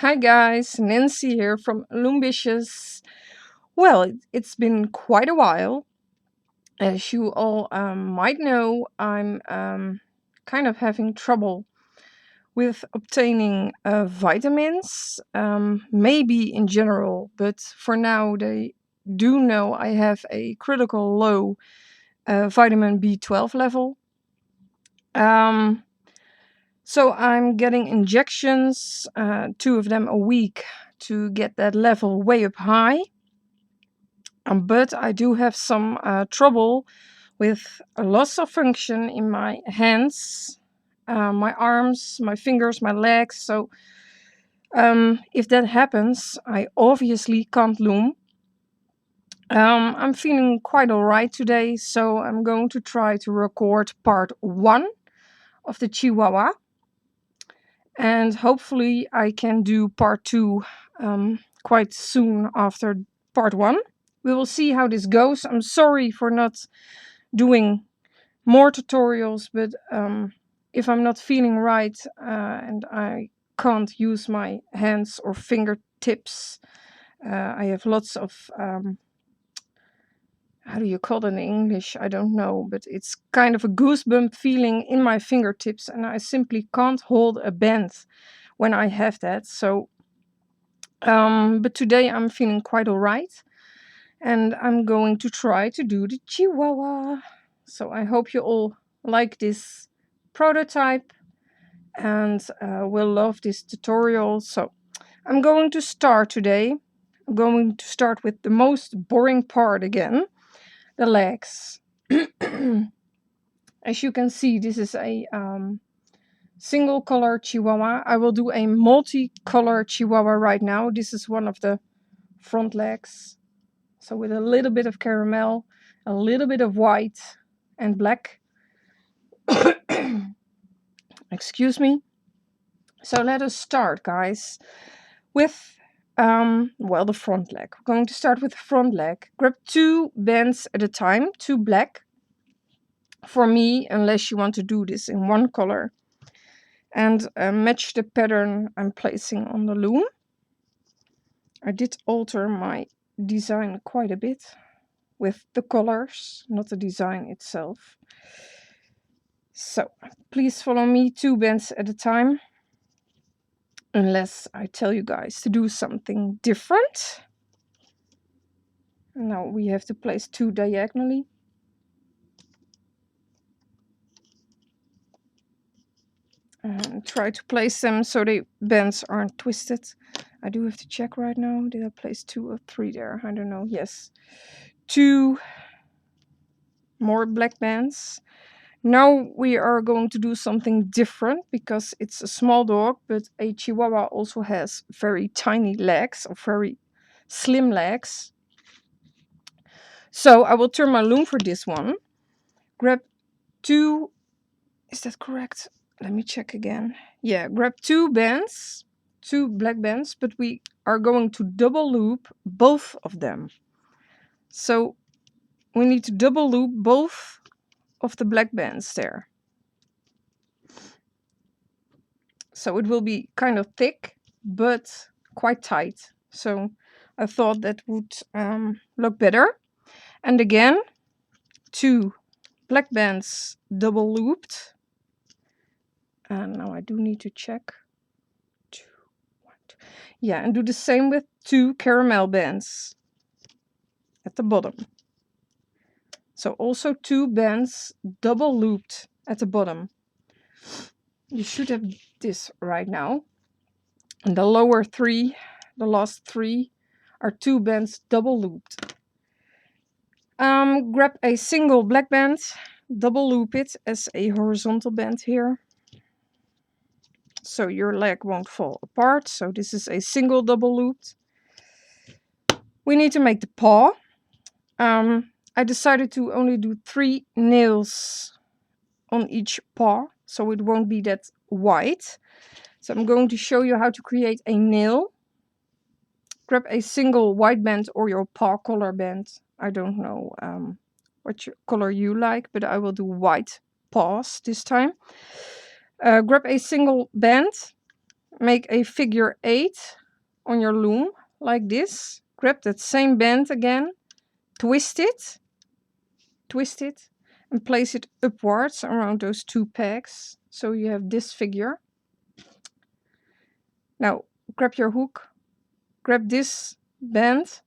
Hi guys, Nancy here from Loombicious. Well, it's been quite a while. As you all might know, I'm kind of having trouble with obtaining vitamins, maybe in general, but for now they do know I have a critical low vitamin B12 level. Um, so I'm getting injections, 2 of them a week, to get that level way up high. But I do have some trouble with a loss of function in my hands, my arms, my fingers, my legs. So if that happens, I obviously can't loom. I'm feeling quite alright today, so I'm going to try to record part 1 of the Chihuahua. And hopefully I can do part 2 quite soon after part 1. We will see how this goes. I'm sorry for not doing more tutorials, but if I'm not feeling right and I can't use my hands or fingertips, I have lots of how do you call it in English? I don't know, but it's kind of a goosebump feeling in my fingertips, and I simply can't hold a band when I have that. So but today I'm feeling quite all right, and I'm going to try to do the Chihuahua. So I hope you all like this prototype and will love this tutorial. So I'm going to start today. I'm going to start with the most boring part again, the legs. As you can see, this is a single color Chihuahua. I will do a multi-color Chihuahua right now. This is one of the front legs. So with a little bit of caramel, a little bit of white and black. Excuse me. So let us start, guys, with well, the front leg. We're going to start with the front leg. Grab 2 bands at a time, 2 black. For me, unless you want to do this in one color. And match the pattern I'm placing on the loom. I did alter my design quite a bit with the colors, not the design itself. So please follow me 2 bands at a time, unless I tell you guys to do something different. Now we have to place 2 diagonally. And try to place them so the bands aren't twisted. I do have to check right now. Did I place 2 or 3 there? I don't know. Yes. 2 more black bands. Now we are going to do something different because it's a small dog, but a Chihuahua also has very tiny legs or very slim legs. So I will turn my loom for this one. Grab 2, is that correct? Let me check again. Yeah, grab 2 bands, 2 black bands, but we are going to double loop both of them. So we need to double loop both of the black bands there. So it will be kind of thick, but quite tight. So I thought that would look better. And again, 2 black bands double looped. And now I do need to check. 2, 1, 2. Yeah, and do the same with 2 caramel bands at the bottom. So also 2 bands double looped at the bottom. You should have this right now. And the lower 3, the last 3, are 2 bands double looped. Grab a single black band, double loop it as a horizontal band here. So your leg won't fall apart. So this is a single double looped. We need to make the paw. I decided to only do 3 nails on each paw, so it won't be that wide. So I'm going to show you how to create a nail. Grab a single white band or your paw color band. I don't know what color you like, but I will do white paws this time. Grab a single band, make a figure 8 on your loom like this. Grab that same band again, twist it, and place it upwards around those 2 pegs. So you have this figure. Now grab your hook, grab this band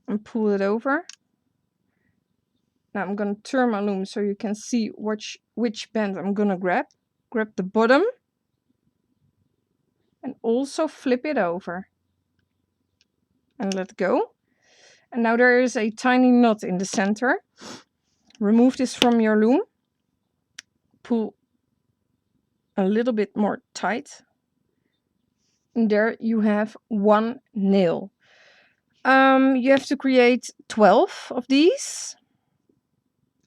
and pull it over. Now I'm going to turn my loom so you can see which band I'm going to grab. Grab the bottom and also flip it over. And let go. And now there is a tiny knot in the center. Remove this from your loom. Pull a little bit more tight. And there you have 1 nail. You have to create 12 of these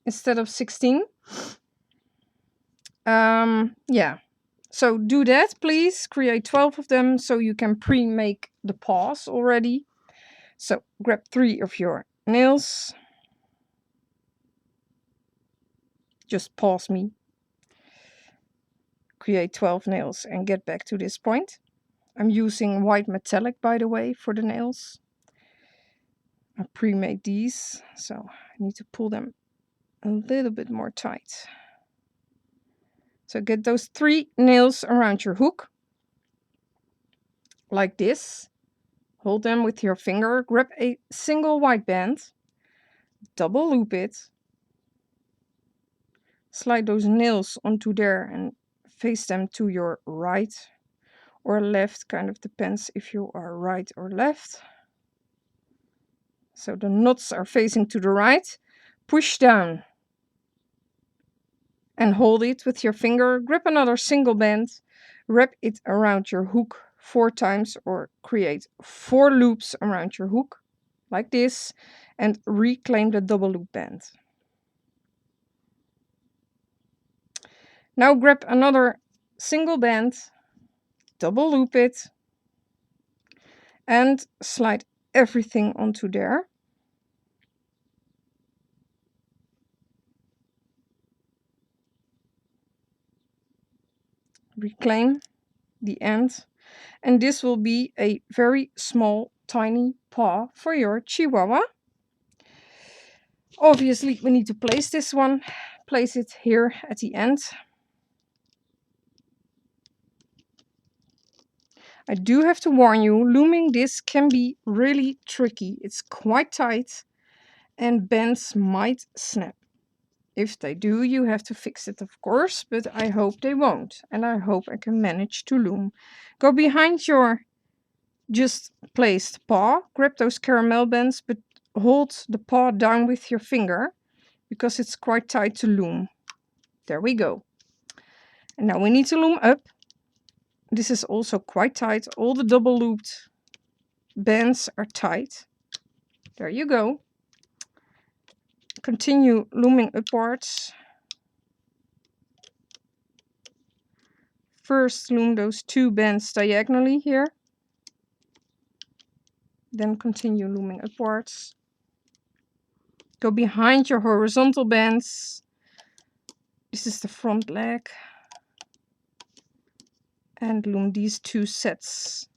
instead of 16. Yeah. So do that, please. Create 12 of them so you can pre-make the paws already. So grab 3 of your nails. Just pause me. Create 12 nails and get back to this point. I'm using white metallic, by the way, for the nails. I pre-made these, so I need to pull them a little bit more tight. So get those 3 nails around your hook, like this. Hold them with your finger, grab a single white band, double loop it, slide those nails onto there and face them to your right or left, kind of depends if you are right or left. So the knots are facing to the right. Push down and hold it with your finger. Grab another single band, wrap it around your hook 4 times or create 4 loops around your hook like this and reclaim the double loop band. Now grab another single band, double loop it and slide everything onto there. Reclaim the end, and this will be a very small tiny paw for your Chihuahua. Obviously we need to place this one. Place it here at the end. I do have to warn you, looming this can be really tricky. It's quite tight and bands might snap. If they do, you have to fix it, of course, but I hope they won't. And I hope I can manage to loom. Go behind your just placed paw, grab those caramel bands, but hold the paw down with your finger because it's quite tight to loom. There we go. And now we need to loom up. This is also quite tight. All the double looped bands are tight. There you go. Continue looming upwards. First loom those 2 bands diagonally here. Then continue looming upwards. Go behind your horizontal bands. This is the front leg. And loom these 2 sets.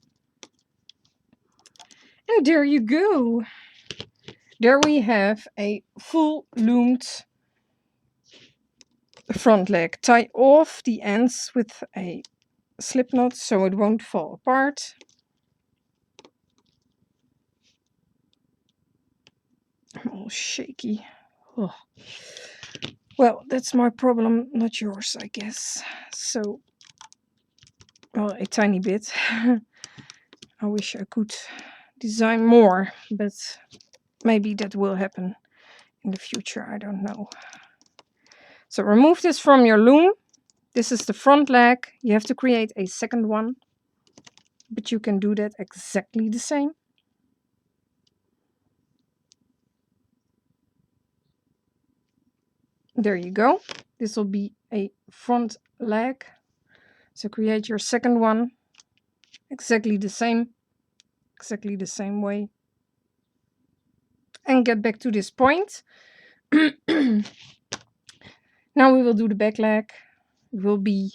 And there you go. There we have a full loomed front leg. Tie off the ends with a slip knot so it won't fall apart. I'm all shaky. Oh. Well, that's my problem, not yours, I guess. So, well, a tiny bit. I wish I could design more, but maybe that will happen in the future. I don't know. So remove this from your loom. This is the front leg. You have to create a second one, but you can do that exactly the same. There you go. This will be a front leg. So create your second one exactly the same way. And get back to this point. Now we will do the back leg. It will be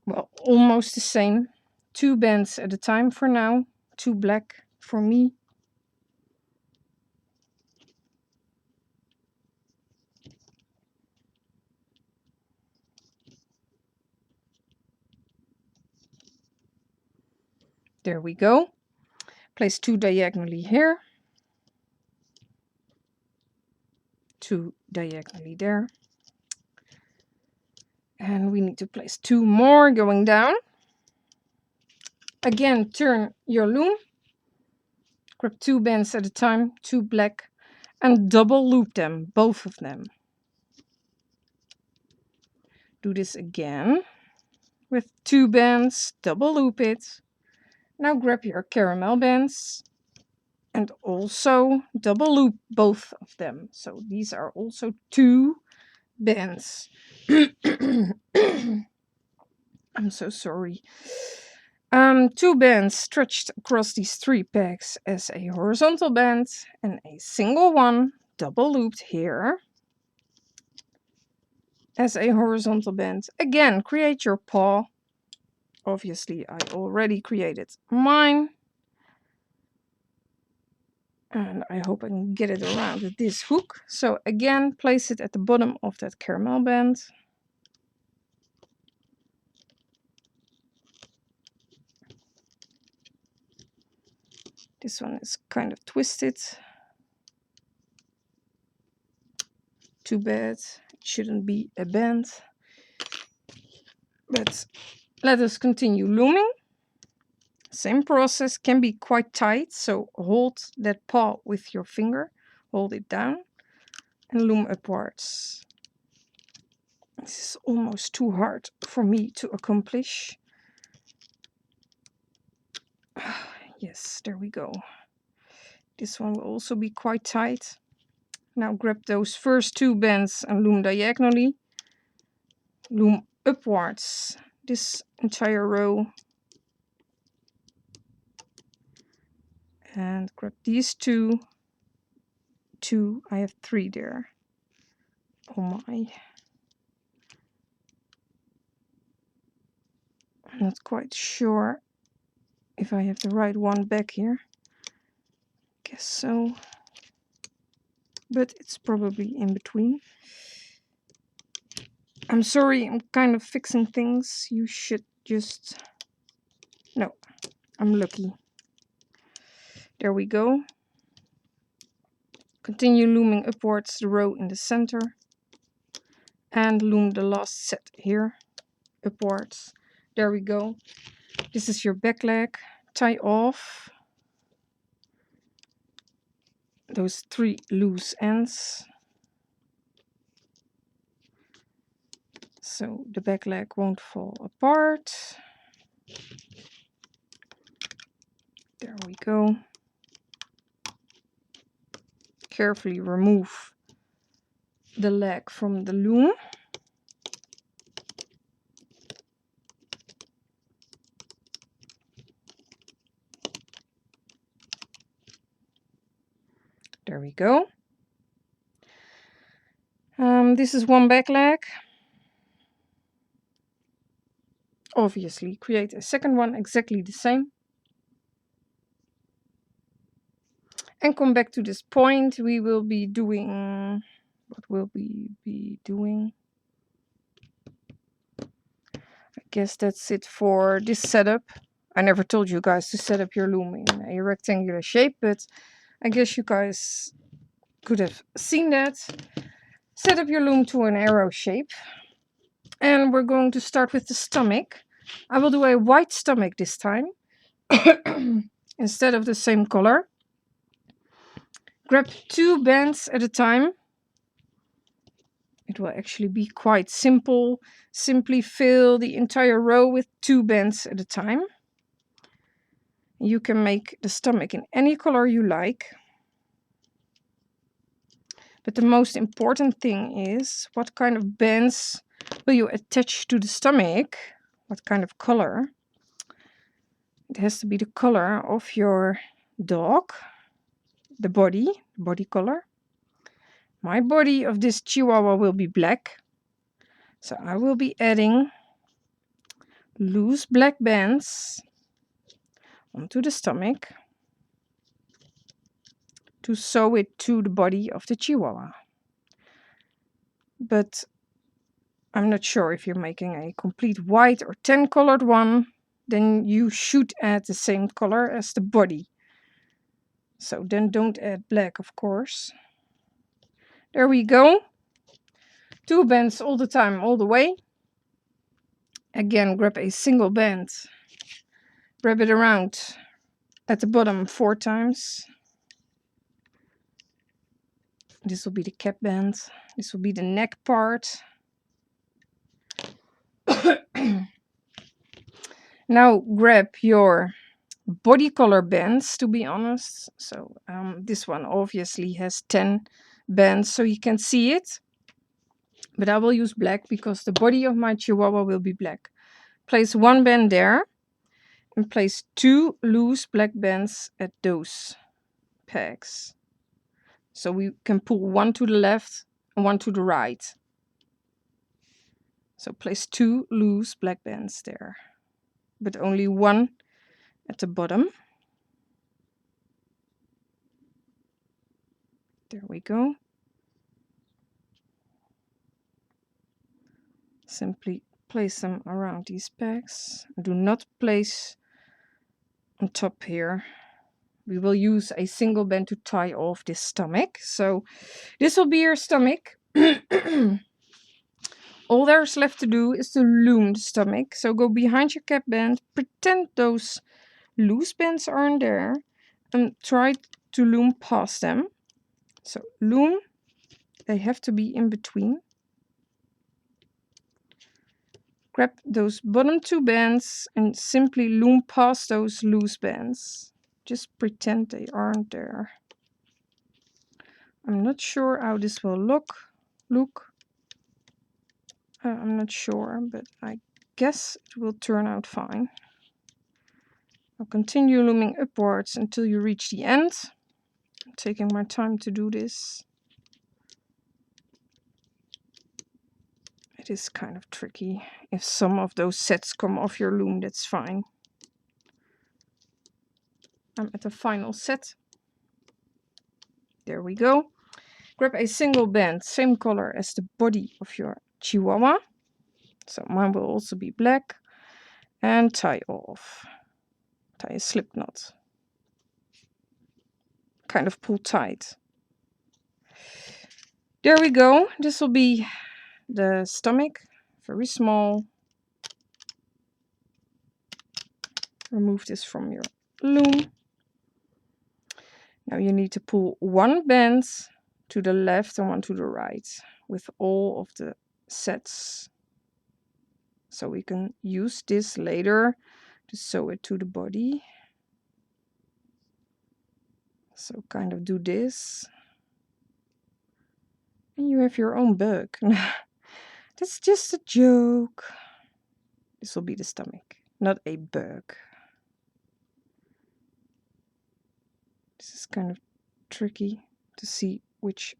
well, almost the same. 2 bands at a time for now. 2 black for me. There we go. Place 2 diagonally here. 2 diagonally there. And we need to place 2 more going down. Again, turn your loom. Grab 2 bands at a time, 2 black, and double loop them, both of them. Do this again with 2 bands, double loop it. Now grab your caramel bands and also double loop both of them. So these are also 2 bands. I'm so sorry. 2 bands stretched across these 3 pegs as a horizontal band and a single one double looped here as a horizontal band. Again, create your paw. Obviously, I already created mine. And I hope I can get it around with this hook. So again, place it at the bottom of that caramel band. This one is kind of twisted. Too bad. It shouldn't be a band. But let us continue looming. Same process, can be quite tight. So hold that paw with your finger. Hold it down and loom upwards. This is almost too hard for me to accomplish. Yes, there we go. This one will also be quite tight. Now grab those first 2 bands and loom diagonally. Loom upwards this entire row. And grab these 2. 2, I have 3 there. Oh my. I'm not quite sure if I have the right one back here. Guess so. But it's probably in between. I'm sorry, I'm kind of fixing things. You should just... No, I'm lucky. There we go. Continue looming upwards the row in the center. And loom the last set here. Upwards. There we go. This is your back leg. Tie off those 3 loose ends. So the back leg won't fall apart. There we go. Carefully remove the leg from the loom. There we go. This is one back leg. Obviously, create a second one exactly the same. And come back to this point. We will be doing... What will we be doing? I guess that's it for this setup. I never told you guys to set up your loom in a rectangular shape, but I guess you guys could have seen that. Set up your loom to an arrow shape. And we're going to start with the stomach. I will do a white stomach this time. Instead of the same color. Grab 2 bands at a time. It will actually be quite simple. Simply fill the entire row with 2 bands at a time. You can make the stomach in any color you like. But the most important thing is what kind of bands will you attach to the stomach? What kind of color? It has to be the color of your dog. The body color. My body of this Chihuahua will be black. So I will be adding loose black bands onto the stomach to sew it to the body of the Chihuahua. But I'm not sure if you're making a complete white or tan colored one, then you should add the same color as the body. So then don't add black, of course. There we go. 2 bands all the time, all the way. Again, grab a single band, wrap it around at the bottom 4 times. This will be the cap band. This will be the neck part. Now grab your body color bands, to be honest. So this one obviously has 10 bands, so you can see it. But I will use black because the body of my Chihuahua will be black. Place 1 band there and place 2 loose black bands at those pegs. So we can pull 1 to the left and 1 to the right. So place 2 loose black bands there, but only 1 at the bottom. There we go. Simply place them around these pegs. Do not place on top here. We will use a single band to tie off this stomach. So this will be your stomach. All there's left to do is to loom the stomach. So go behind your cap band, pretend those loose bands aren't there, and try to loom past them. So loom, they have to be in between. Grab those bottom 2 bands and simply loom past those loose bands. Just pretend they aren't there. I'm not sure how this will look. I'm not sure, but I guess it will turn out fine. I'll continue looming upwards until you reach the end. I'm taking my time to do this. It is kind of tricky. If some of those sets come off your loom, that's fine. I'm at the final set. There we go. Grab a single band, same color as the body of your Chihuahua. So mine will also be black. And tie off. Tie a slip knot. Kind of pull tight. There we go. This will be the stomach. Very small. Remove this from your loom. Now you need to pull 1 band to the left and 1 to the right with all of the sets. So we can use this later to sew it to the body. So kind of do this. And you have your own bug. That's just a joke. This will be the stomach, not a bug. This is kind of tricky to see which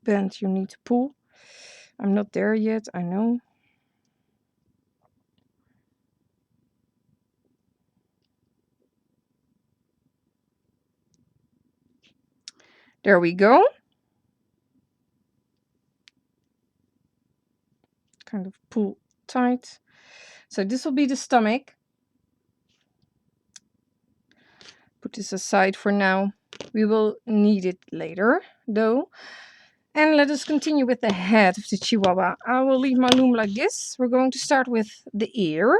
band you need to pull. I'm not there yet, I know. There we go. Kind of pull tight. So this will be the stomach. Put this aside for now. We will need it later, though. And let us continue with the head of the Chihuahua. I will leave my loom like this. We're going to start with the ear.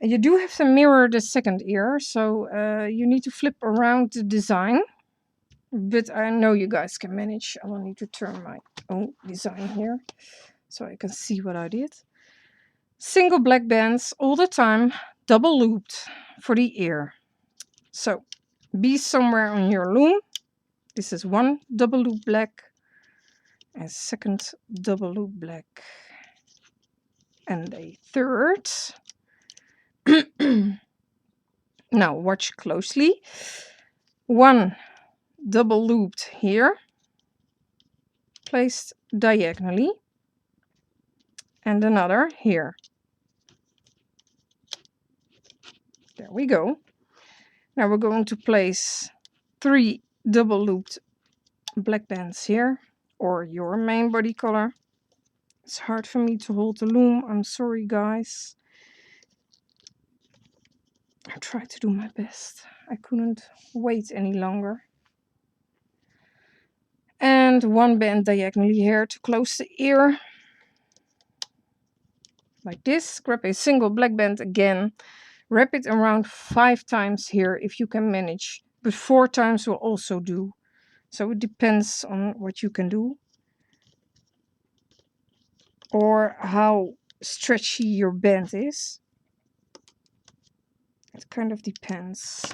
You do have to mirror the second ear, so you need to flip around the design. But I know you guys can manage. I will need to turn my own design here so I can see what I did. Single black bands all the time, double looped for the ear. So be somewhere on your loom. This is 1 double loop black and second double loop black and a third. Now watch closely. 1 double looped here, placed diagonally, and another here. There we go. Now we're going to place 3 double looped black bands here, or your main body color. It's hard for me to hold the loom. I'm sorry, guys. I tried to do my best. I couldn't wait any longer. And 1 band diagonally here to close the ear. Like this. Grab a single black band again. Wrap it around 5 times here if you can manage. But 4 times will also do. So it depends on what you can do. Or how stretchy your band is. It kind of depends.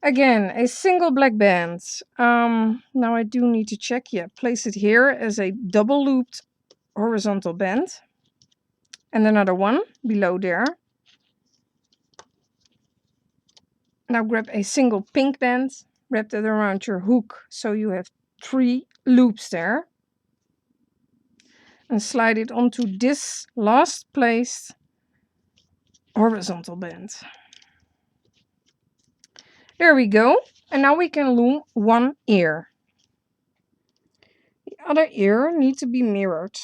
Again, a single black band. Now I do need to check. Yeah, place it here as a double looped horizontal band. And another one below there. Now grab a single pink band. Wrap it around your hook so you have 3 loops there. And slide it onto this last placed horizontal band. There we go. And now we can loom 1 ear. The other ear needs to be mirrored.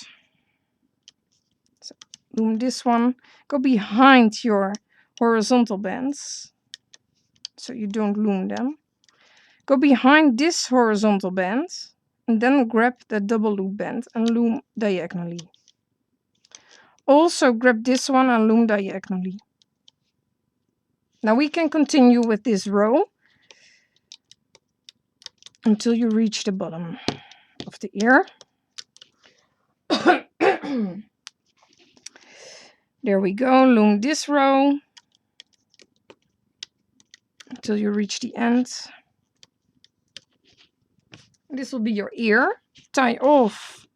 So loom this one. Go behind your horizontal bands, so you don't loom them. Go behind this horizontal band, and then grab the double loop band and loom diagonally. Also grab this one and loom diagonally. Now we can continue with this row until you reach the bottom of the ear. There we go. Loom this row until you reach the end. This will be your ear. Tie off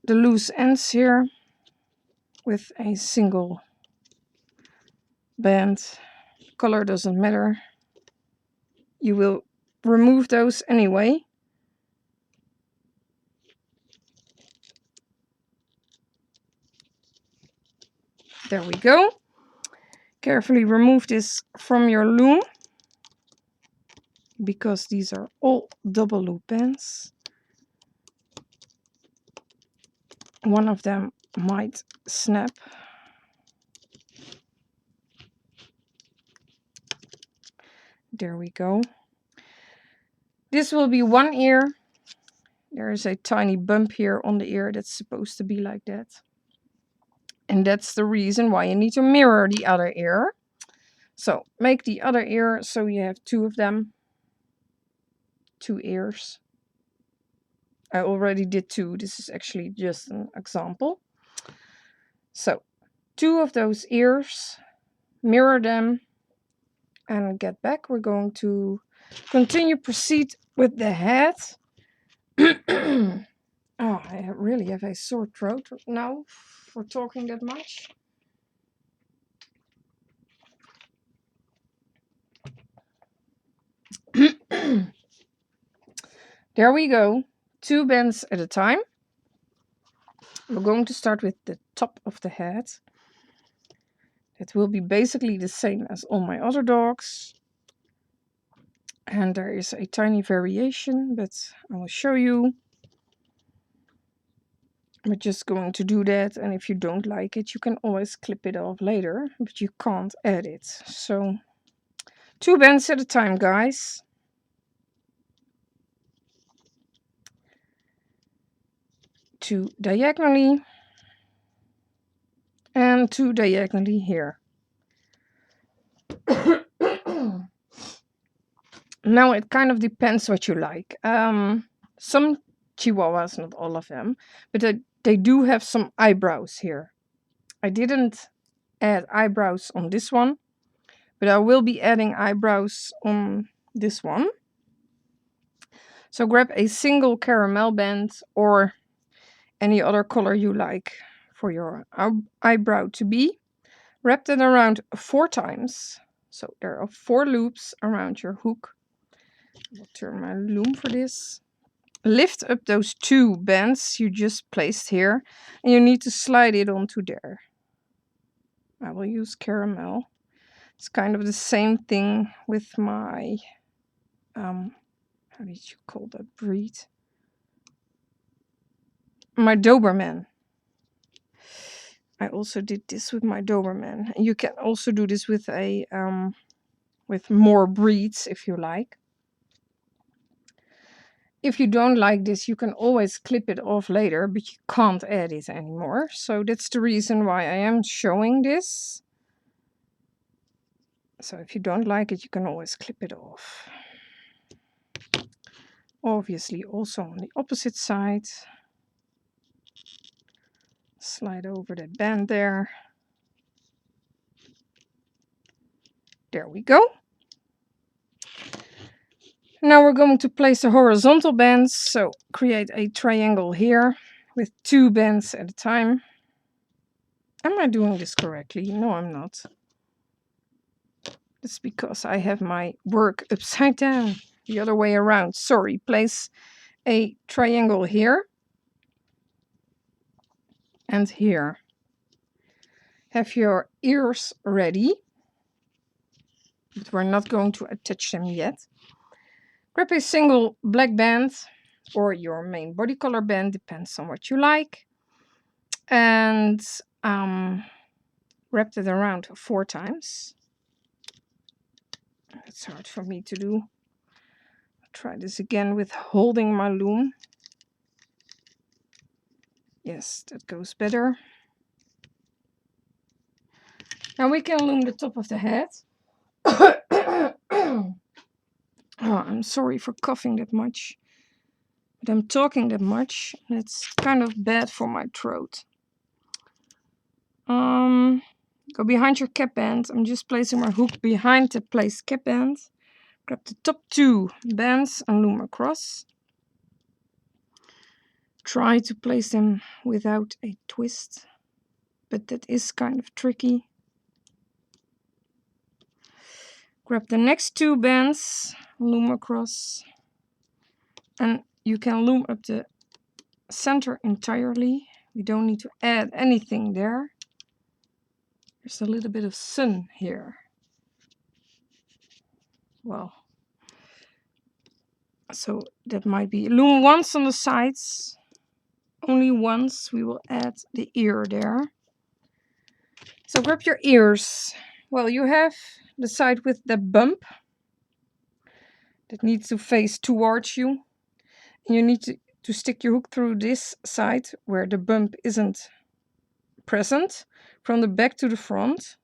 the loose ends here with a single band. Color doesn't matter. You will remove those anyway. There we go. Carefully remove this from your loom, because these are all double loop bands. One of them might snap. There we go. This will be 1 ear. There is a tiny bump here on the ear that's supposed to be like that. And that's the reason why you need to mirror the other ear. So make the other ear so you have 2 of them. 2 ears. I already did 2. This is actually just an example. So 2 of those ears, mirror them, and get back. We're going to proceed with the head. Oh, I really have a sore throat now for talking that much. There we go. 2 bands at a time. We're going to start with the top of the head. It will be basically the same as all my other dogs. And there is a tiny variation, but I will show you. We're just going to do that, and if you don't like it, you can always clip it off later, but you can't add it. So 2 bands at a time, guys. Two diagonally and 2 diagonally here. Now it kind of depends what you like. Some Chihuahuas, not all of them, but they do have some eyebrows here. I didn't add eyebrows on this one, but I will be adding eyebrows on this one. So grab a single caramel band or any other color you like for your eyebrow to be. Wrap it around 4 times. So there are 4 loops around your hook. I'll turn my loom for this. Lift up those 2 bands you just placed here, and you need to slide it onto there. I will use caramel. It's kind of the same thing with my, how did you call that breed? My Doberman. I also did this with my Doberman. You can also do this with a with more breeds if you like. If you don't like this, you can always clip it off later, but you can't add it anymore. So that's the reason why I am showing this. So if you don't like it, you can always clip it off. Obviously also on the opposite side. Slide over that band there. There we go. Now we're going to place the horizontal bands. So create a triangle here with 2 bands at a time. Am I doing this correctly? No, I'm not. That's because I have my work upside down, the other way around. Sorry, place a triangle here and here. Have your ears ready, but we're not going to attach them yet. Grab a single black band or your main body color band, depends on what you like. And wrap it around 4 times. It's hard for me to do. I'll try this again with holding my loom. Yes, that goes better. Now we can loom the top of the head. Oh, I'm sorry for coughing that much, but I'm talking that much. And it's kind of bad for my throat. Go behind your cap band. I'm just placing my hook behind the placed cap band. Grab the top 2 bands and loom across. Try to place them without a twist, but that is kind of tricky. Grab the next 2 bands, loom across, and you can loom up the center entirely. We don't need to add anything there. There's a little bit of sun here. Well, so that might be loom once on the sides. Only once we will add the ear there. So grab your ears. Well, you have the side with the bump that needs to face towards you. And you need to stick your hook through this side where the bump isn't present, from the back to the front.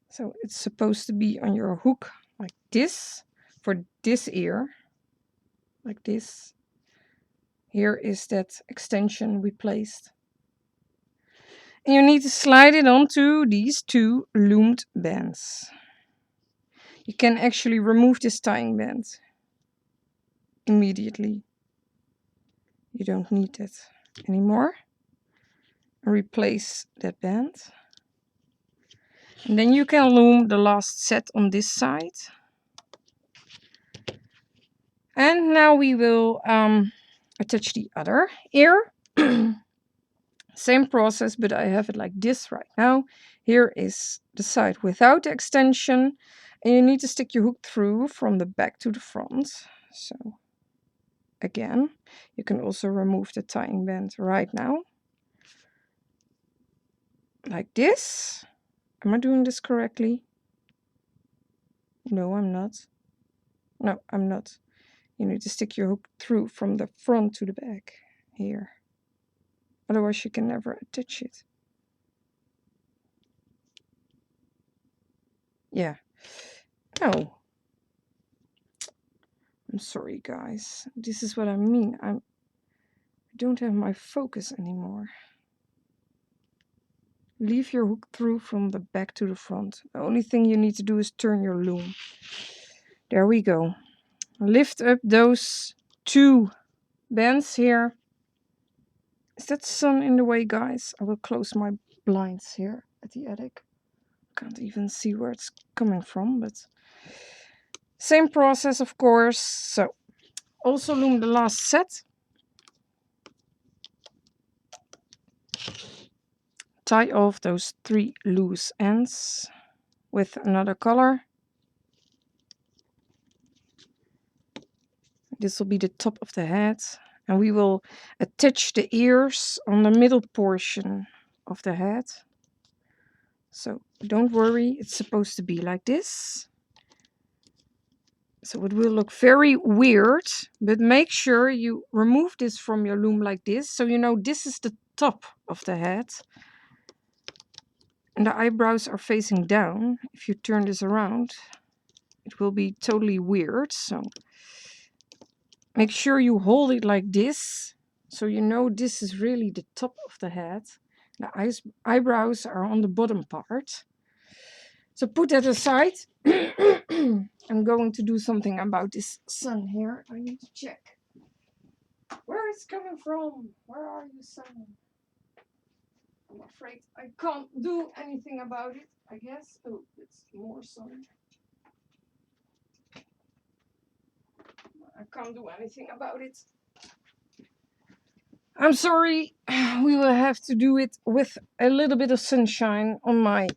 So it's supposed to be on your hook like this for this ear, like this. Here is that extension we placed. And you need to slide it onto these 2 loomed bands. You can actually remove this tying band immediately. You don't need that anymore. And replace that band. And then you can loom the last set on this side. And now we will attach the other ear. Same process, but I have it like this right now. Here is the side without the extension. And you need to stick your hook through from the back to the front. So again, you can also remove the tying band right now. Like this. Am I doing this correctly? No, I'm not. No, I'm not. You need to stick your hook through from the front to the back here. Otherwise you can never attach it. Yeah. No. I'm sorry, guys. This is what I mean. I don't have my focus anymore. Leave your hook through from the back to the front. The only thing you need to do is turn your loom. There we go. Lift up those 2 bands here. Is that sun in the way, guys? I will close my blinds here at the attic. Can't even see where it's coming from, but same process, of course. So also loom the last set. tie off those 3 loose ends with another color. This will be the top of the head, and we will attach the ears on the middle portion of the head. So don't worry, it's supposed to be like this. So it will look very weird, but make sure you remove this from your loom like this, so you know this is the top of the head. And the eyebrows are facing down. If you turn this around, it will be totally weird. So make sure you hold it like this, so you know this is really the top of the head. The eyebrows are on the bottom part. So put that aside. I'm going to do something about this sun here. I need to check where it's coming from. Where are you, sun? I'm afraid I can't do anything about it, I guess. Oh, it's more sun. I can't do anything about it. I'm sorry. We will have to do it with a little bit of sunshine on my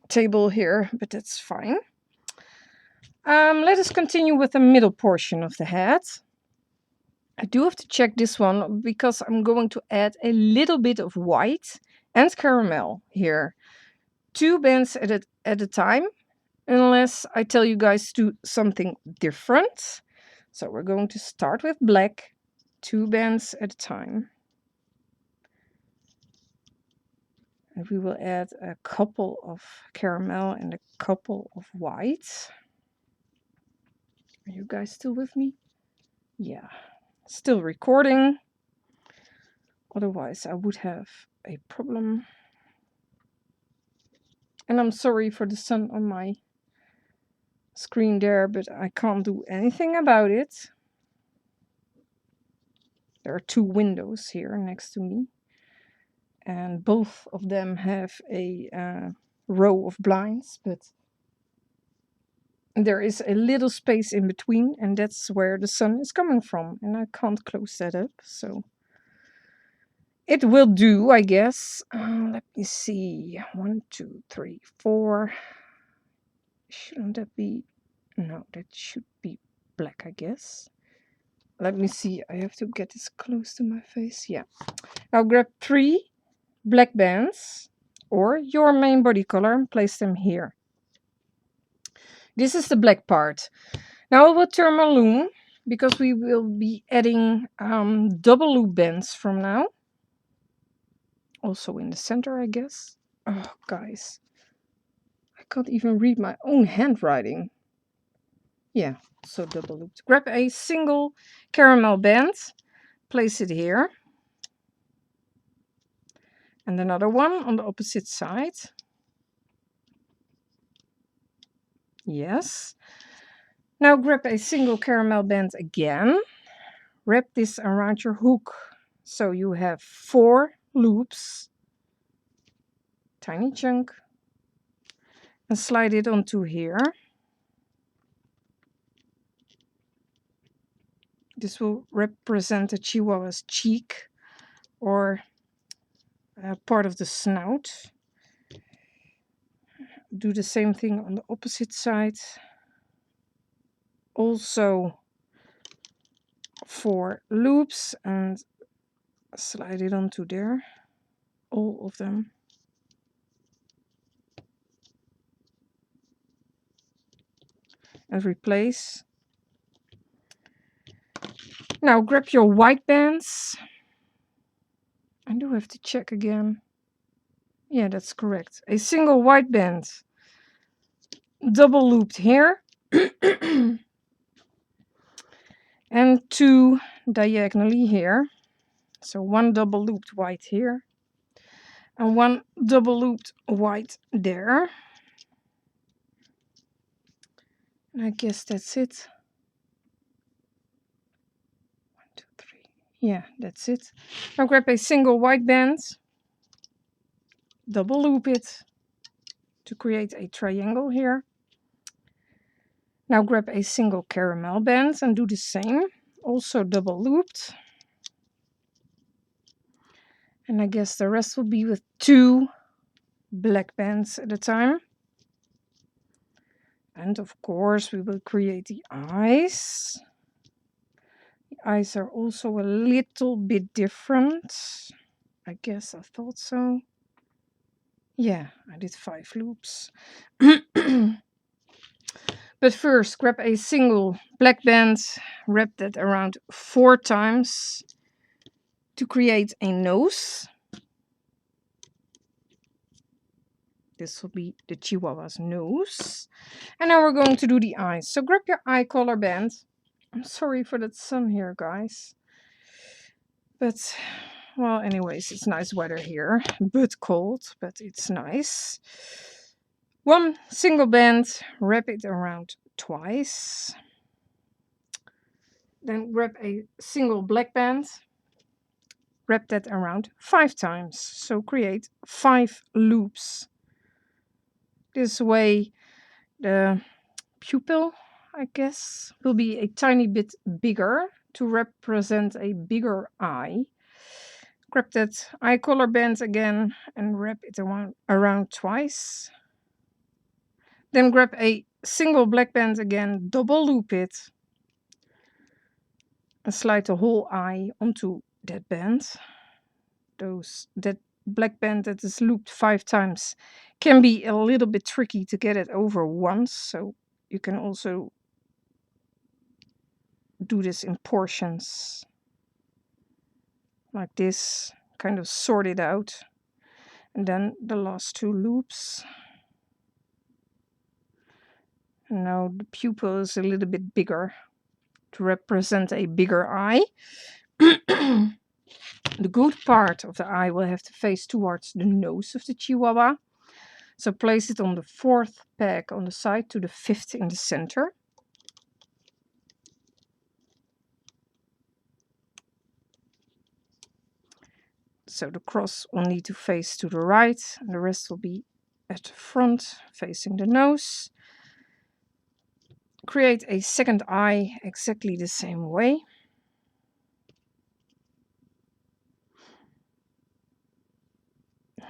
table here, but that's fine. Let us continue with the middle portion of the head. I do have to check this one because I'm going to add a little bit of white and caramel here. 2 bands at a time, unless I tell you guys to do something different. So we're going to start with black, 2 bands at a time. And we will add a couple of caramel and a couple of white. Are you guys still with me? Yeah, still recording. Otherwise I would have a problem. And I'm sorry for the sun on my screen there, but I can't do anything about it. There are 2 windows here next to me, and both of them have a row of blinds, but there is a little space in between, and that's where the sun is coming from, and I can't close that up, so it will do, I guess. Let me see. 1, 2, 3, 4. Shouldn't that be? No, that should be black, I guess. Let me see. I have to get this close to my face. Yeah. Now grab 3 black bands or your main body color and place them here. This is the black part. Now I will turn my loom because we will be adding double loop bands from now. Also in the center, I guess. Oh, guys. I can't even read my own handwriting. Yeah, so double looped. Grab a single caramel band. Place it here. And another one on the opposite side. Yes. Now grab a single caramel band again. Wrap this around your hook. So you have 4 loops. Tiny chunk. And slide it onto here. This will represent a Chihuahua's cheek or part of the snout. Do the same thing on the opposite side. Also 4 loops and slide it onto there. All of them. And replace. Now grab your white bands. I do have to check again. Yeah, that's correct. A single white band. Double looped here. And 2 diagonally here. So 1 double looped white here. And 1 double looped white there. And I guess that's it. 1, 2, 3. Yeah, that's it. Now grab a single white band. Double loop it to create a triangle here. Now grab a single caramel band and do the same. Also double looped. And I guess the rest will be with 2 black bands at a time. And of course, we will create the eyes. The eyes are also a little bit different. I guess I thought so. Yeah, I did 5 loops. But first, grab a single black band, wrap that around 4 times to create a nose. This will be the Chihuahua's nose. And now we're going to do the eyes. So grab your eye color band. I'm sorry for that sun here, guys. But, well, anyways, it's nice weather here. But cold, but it's nice. One single band, wrap it around twice. Then grab a single black band, wrap that around 5 times. So create 5 loops. This way the pupil, I guess, will be a tiny bit bigger to represent a bigger eye. Grab that eye color band again and wrap it around twice. Then grab a single black band again, double loop it, and slide the whole eye onto that band. That black band that is looped 5 times can be a little bit tricky to get it over once, so you can also do this in portions like this, kind of sort it out. And then the last 2 loops. And now the pupil is a little bit bigger to represent a bigger eye. The good part of the eye will have to face towards the nose of the Chihuahua. So place it on the 4th peg on the side to the 5th in the center. So the cross will need to face to the right, and the rest will be at the front, facing the nose. Create a second eye exactly the same way.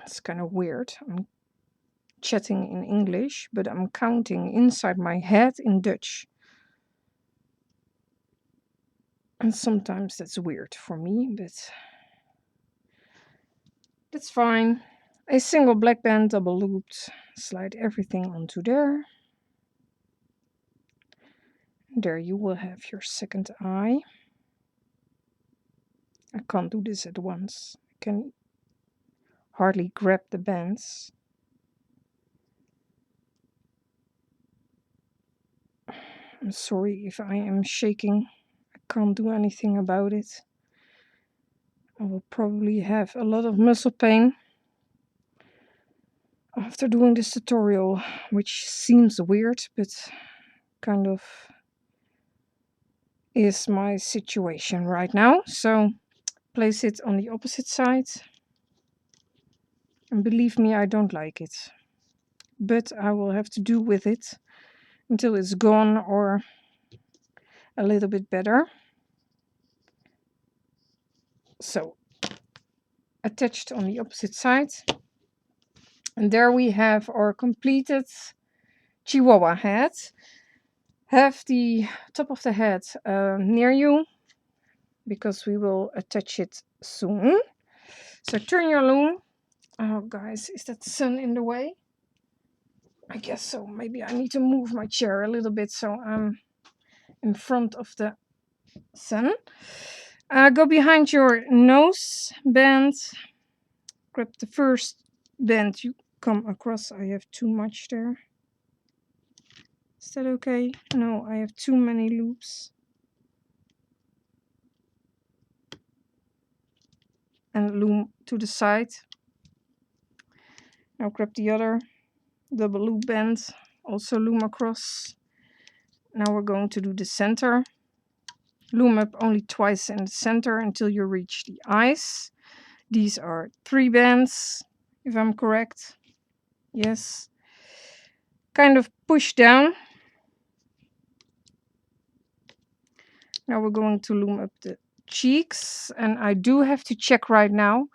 It's kind of weird. I'm chatting in English, but I'm counting inside my head in Dutch. And sometimes that's weird for me, but that's fine. A single black band double looped, slide everything onto there. There you will have your second eye. I can't do this at once. I can hardly grab the bands. I'm sorry if I am shaking. I can't do anything about it. I will probably have a lot of muscle pain after doing this tutorial, which seems weird, but kind of is my situation right now. So place it on the opposite side. And believe me, I don't like it. But I will have to do with it until it's gone or a little bit better. So attached on the opposite side. And there we have our completed Chihuahua head. Have the top of the head near you, because we will attach it soon. So turn your loom. Oh guys, is that sun in the way? I guess so. Maybe I need to move my chair a little bit so I'm in front of the sun. Go behind your nose band. Grab the first band you come across. I have too much there. Is that okay? No, I have too many loops. And loom to the side. Now grab the other double loop band, also loom across. Now we're going to do the center. Loom up only twice in the center until you reach the eyes. These are 3 bands, if I'm correct. Yes. Kind of push down. Now we're going to loom up the cheeks, and I do have to check right now.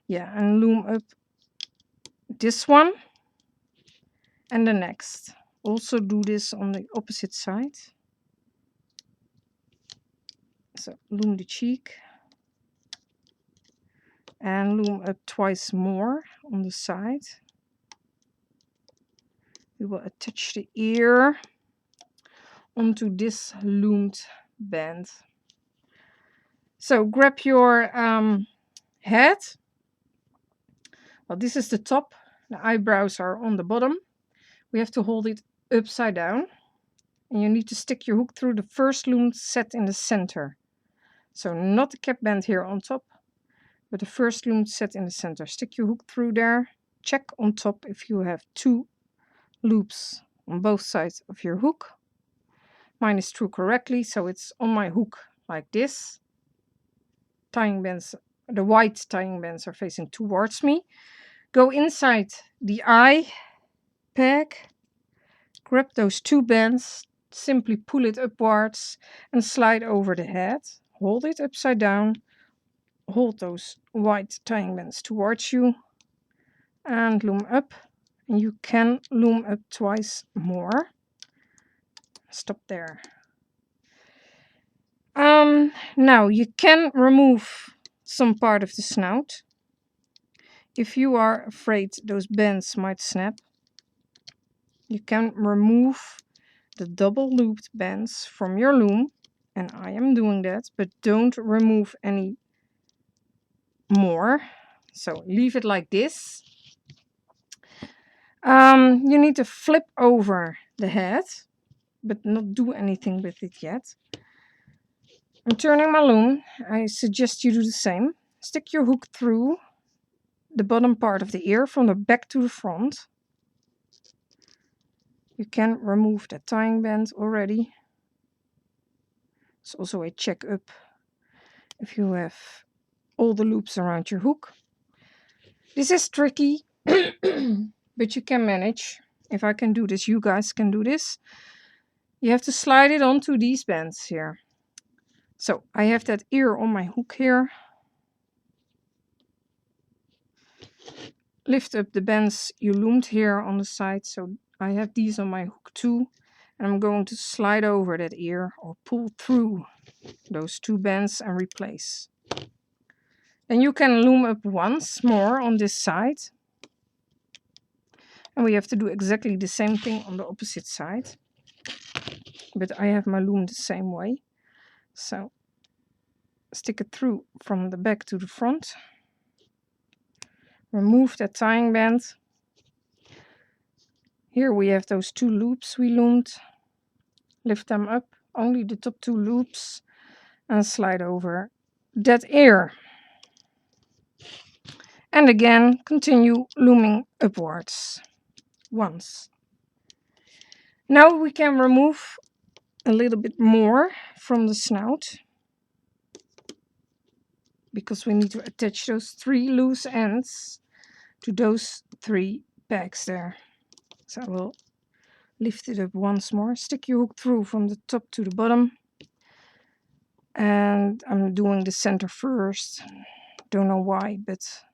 Yeah, and loom up this one and the next. Also do this on the opposite side. So loom the cheek and loom up twice more on the side. We will attach the ear onto this loomed band. So grab your head. Well, this is the top. The eyebrows are on the bottom. We have to hold it upside down. And you need to stick your hook through the first loomed set in the center. So not the cap band here on top, but the first loomed set in the center. Stick your hook through there. Check on top if you have 2 loops on both sides of your hook. Mine is true correctly, so it's on my hook like this. Tying bands, the white tying bands are facing towards me. Go inside the eye peg, grab those 2 bands, simply pull it upwards and slide over the head. Hold it upside down, hold those white tying bands towards you and loom up. And you can loom up twice more. Stop there. Now you can remove some part of the snout. If you are afraid those bands might snap, you can remove the double looped bands from your loom, and I am doing that, but don't remove any more. So leave it like this. You need to flip over the head, but not do anything with it yet. I'm turning my loom. I suggest you do the same. Stick your hook through the bottom part of the ear from the back to the front. You can remove the tying band already. It's also a check up if you have all the loops around your hook. This is tricky, but you can manage. If I can do this, you guys can do this. You have to slide it onto these bands here. So I have that ear on my hook here. Lift up the bands you loomed here on the side. So I have these on my hook too. And I'm going to slide over that ear or pull through those 2 bands and replace. Then you can loom up once more on this side. And we have to do exactly the same thing on the opposite side. But I have my loom the same way. So stick it through from the back to the front. Remove that tying band. Here we have those 2 loops we loomed. Lift them up, only the top 2 loops, and slide over that ear. And again, continue looming upwards once. Now we can remove a little bit more from the snout, because we need to attach those 3 loose ends to those 3 pegs there. So I will lift it up once more. Stick your hook through from the top to the bottom. And I'm doing the center first. Don't know why, but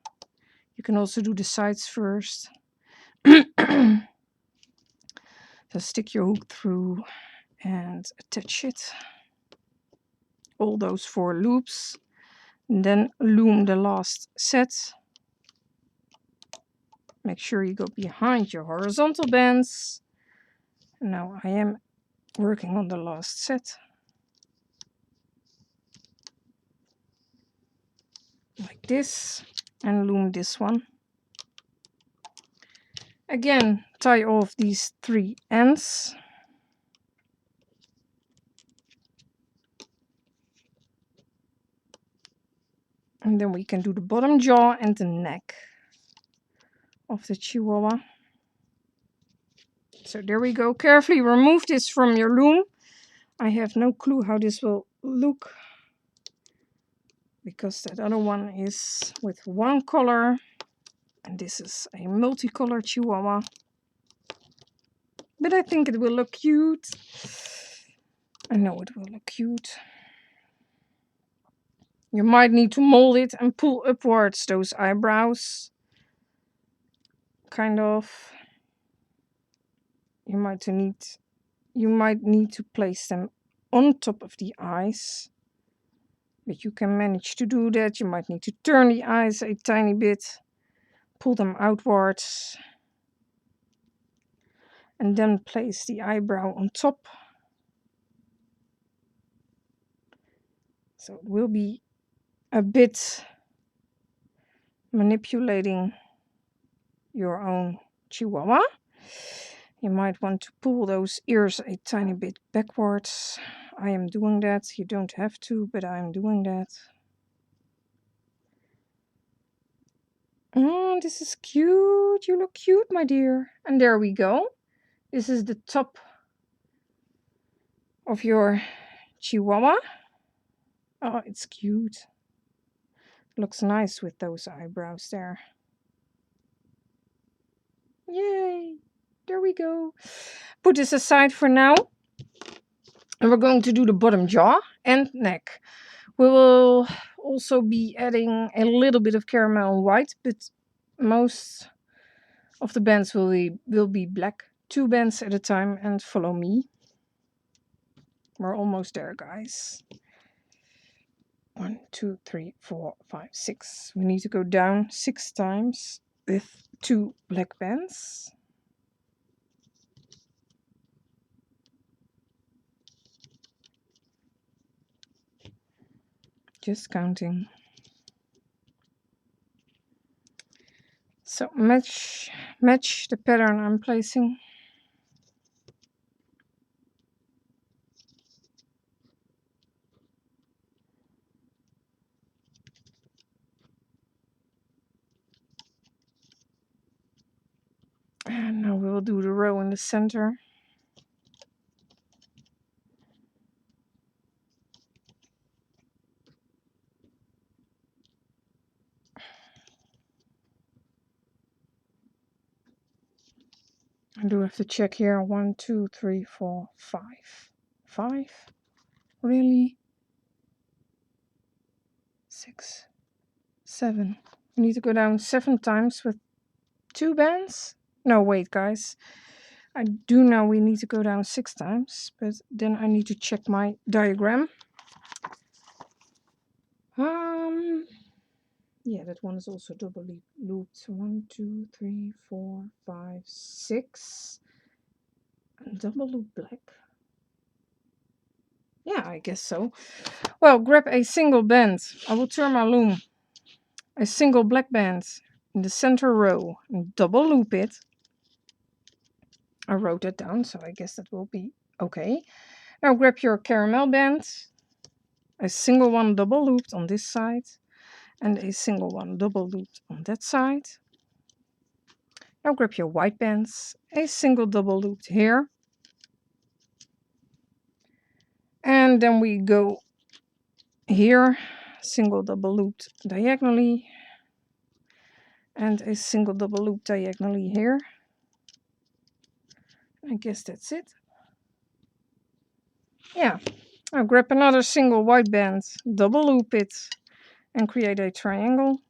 you can also do the sides first. So stick your hook through and attach it. All those 4 loops. And then loom the last set. Make sure you go behind your horizontal bands. Now I am working on the last set. Like this. And loom this one. Again, tie off these 3 ends. And then we can do the bottom jaw and the neck of the Chihuahua. So there we go. Carefully remove this from your loom. I have no clue how this will look, because that other one is with one color and this is a multicolor Chihuahua. But I think it will look cute. I know it will look cute. You might need to mold it and pull upwards those eyebrows, kind of, you might need to place them on top of the eyes. But you can manage to do that. You might need to turn the eyes a tiny bit, pull them outwards, and then place the eyebrow on top. So it will be a bit manipulating your own Chihuahua. You might want to pull those ears a tiny bit backwards. I am doing that. You don't have to, but I am doing that. Oh, this is cute. You look cute, my dear. And there we go. This is the top of your Chihuahua. Oh, it's cute. Looks nice with those eyebrows there. Yay. There we go. Put this aside for now. And we're going to do the bottom jaw and neck. We will also be adding a little bit of caramel and white, but most of the bands will be black. 2 bands at a time, and follow me. We're almost there, guys. 1, 2, 3, 4, 5, 6. We need to go down 6 times with 2 black bands. Just counting. So match the pattern I'm placing. And now we will do the row in the center. I do have to check here. 1, 2, 3, 4, 5. 5? Really? 6, 7. We need to go down 7 times with 2 bands? No, wait, guys. I do know we need to go down 6 times, but then I need to check my diagram. Yeah, that one is also double looped. 1, 2, 3, 4, 5, 6. And double loop black. Yeah, I guess so. Well, grab a single band. I will turn my loom. A single black band in the center row and double loop it. I wrote that down, so I guess that will be okay. Now grab your caramel band. A single one double looped on this side. And a single one double looped on that side. Now grab your white bands, a single double looped here. And then we go here, single double looped diagonally. And a single double loop diagonally here. I guess that's it. Yeah. Now grab another single white band, double loop it, and create a triangle.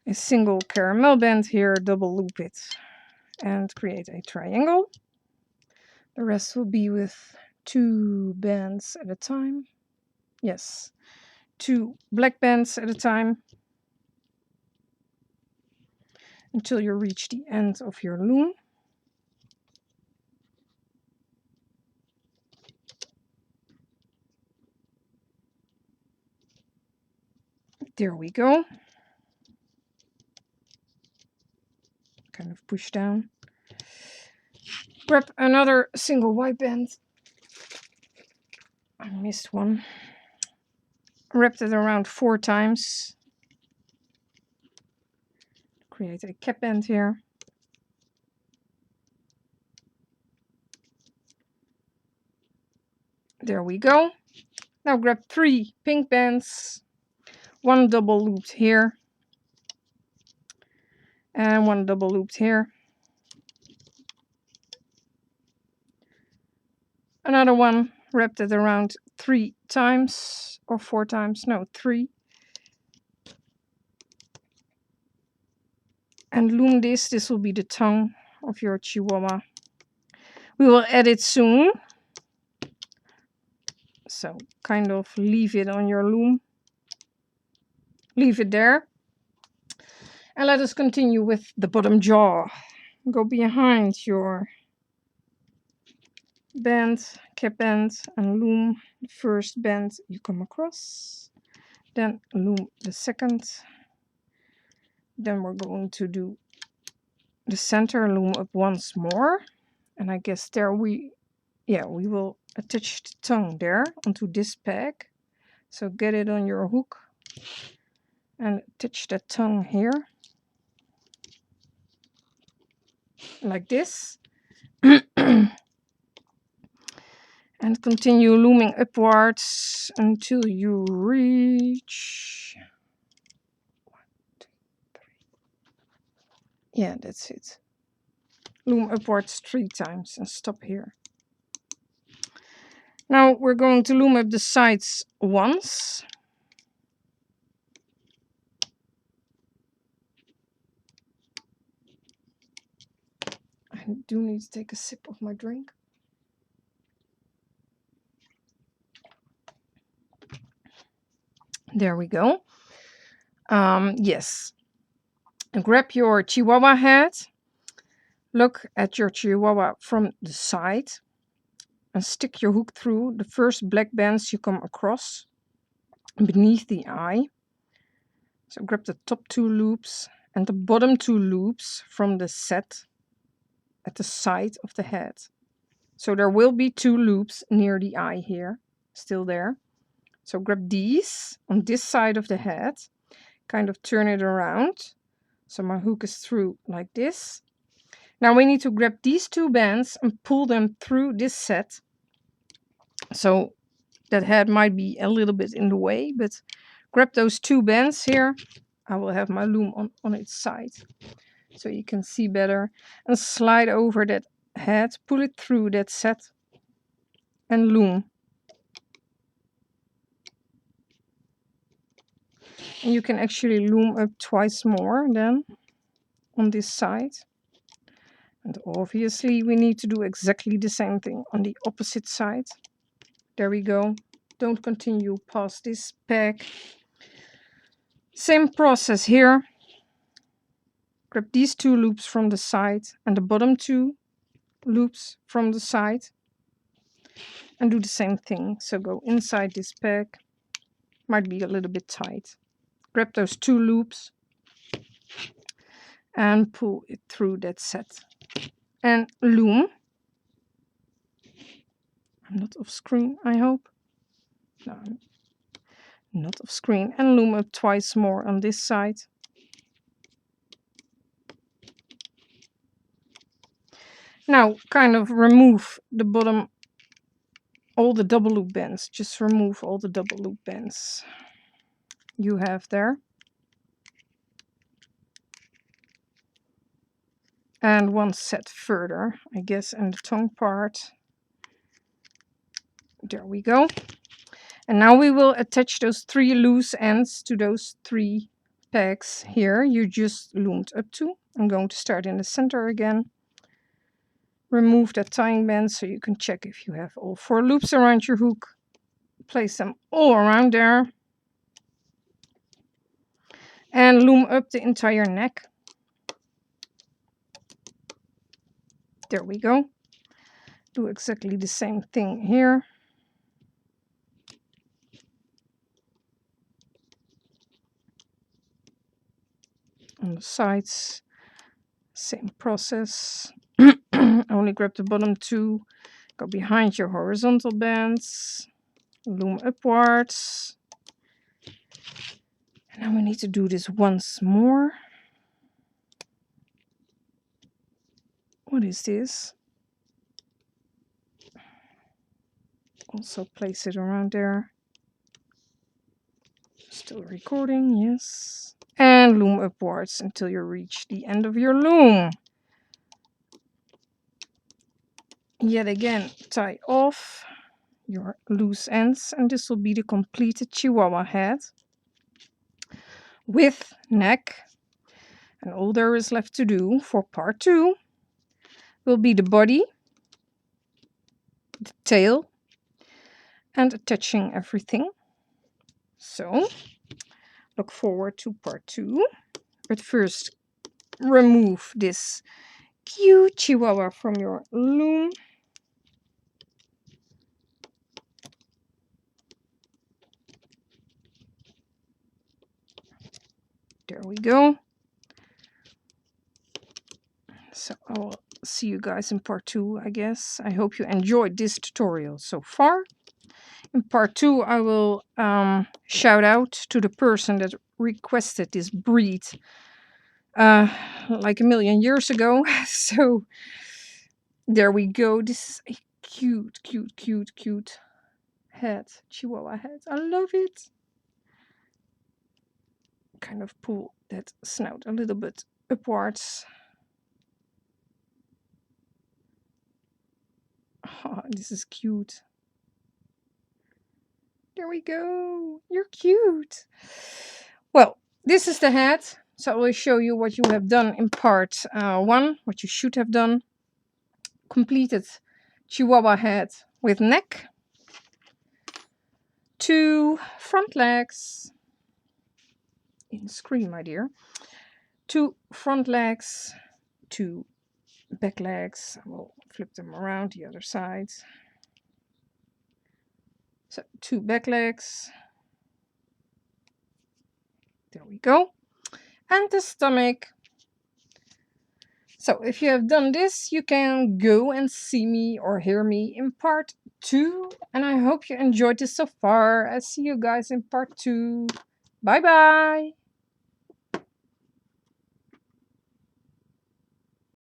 A single caramel band here, double loop it, and create a triangle. The rest will be with 2 bands at a time. Yes, 2 black bands at a time until you reach the end of your loom. There we go. Kind of push down. Grab another single white band. I missed one. Wrap it around 4 times. Create a cap band here. There we go. Now grab 3 pink bands. 1 double looped here. And 1 double looped here. Another one, wrapped it around 3 times or 4 times, no, 3. and loom this. This will be the tongue of your Chihuahua. We will edit soon, so kind of leave it on your loom. Leave it there. And let us continue with the bottom jaw. Go behind your band, cap band, and loom the first band you come across. Then loom the second. Then we're going to do the center, loom up once more. And I guess there we will attach the tongue there onto this peg. So get it on your hook and attach the tongue here. Like this. And continue looming upwards until you reach 1, 2, 3. Yeah, that's it. Loom upwards 3 times and stop here. Now we're going to loom up the sides once. I do need to take a sip of my drink. There we go. Yes. And grab your Chihuahua head. Look at your Chihuahua from the side. And stick your hook through the first black bands you come across beneath the eye. So grab the top 2 loops and the bottom 2 loops from the set at the side of the head. So there will be 2 loops near the eye here, still there. So grab these on this side of the head, kind of turn it around. So my hook is through like this. Now we need to grab these 2 bands and pull them through this set. So that head might be a little bit in the way, but grab those 2 bands here. I will have my loom on its side so you can see better. And slide over that head, pull it through that set and loom. And you can actually loom up twice more than on this side. And obviously we need to do exactly the same thing on the opposite side. There we go. Don't continue past this peg. Same process here. Grab these 2 loops from the side and the bottom 2 loops from the side. And do the same thing. So go inside this peg. Might be a little bit tight. Grab those 2 loops and pull it through that set. And loom. I'm not off screen, I hope. No, I'm not off screen. And loom up twice more on this side. Now kind of remove the bottom, all the double loop bands. Just remove all the double loop bands you have there. And one set further, I guess, in the tongue part. There we go. And now we will attach those 3 loose ends to those 3 pegs here you just loomed up to. I'm going to start in the center again. Remove that tying band so you can check if you have all 4 loops around your hook. Place them all around there. And loom up the entire neck. There we go. Do exactly the same thing here. On the sides, same process. Only grab the bottom 2, go behind your horizontal bands, loom upwards. And now we need to do this once more. What is this? Also place it around there. Still recording, yes. And loom upwards until you reach the end of your loom. Yet again, tie off your loose ends, and this will be the completed Chihuahua head with neck. And all there is left to do for part 2 will be the body, the tail, and attaching everything. So, look forward to part 2. But first, remove this cute Chihuahua from your loom. There we go. So I will see you guys in part 2, I guess. I hope you enjoyed this tutorial so far. In part 2, I will shout out to the person that requested this breed like a million years ago. So there we go. This is a cute, cute, cute, cute head, Chihuahua head. I love it. Kind of pull that snout a little bit upwards. Oh, this is cute. There we go. You're cute. Well, this is the head. So I will show you what you have done in part 1, what you should have done. Completed Chihuahua head with neck, 2 front legs, in screen, my dear, 2 front legs, 2 back legs. I will flip them around the other side. So 2 back legs. There we go. And the stomach. So if you have done this, you can go and see me or hear me in part 2. And I hope you enjoyed this so far. I'll see you guys in part 2. Bye bye.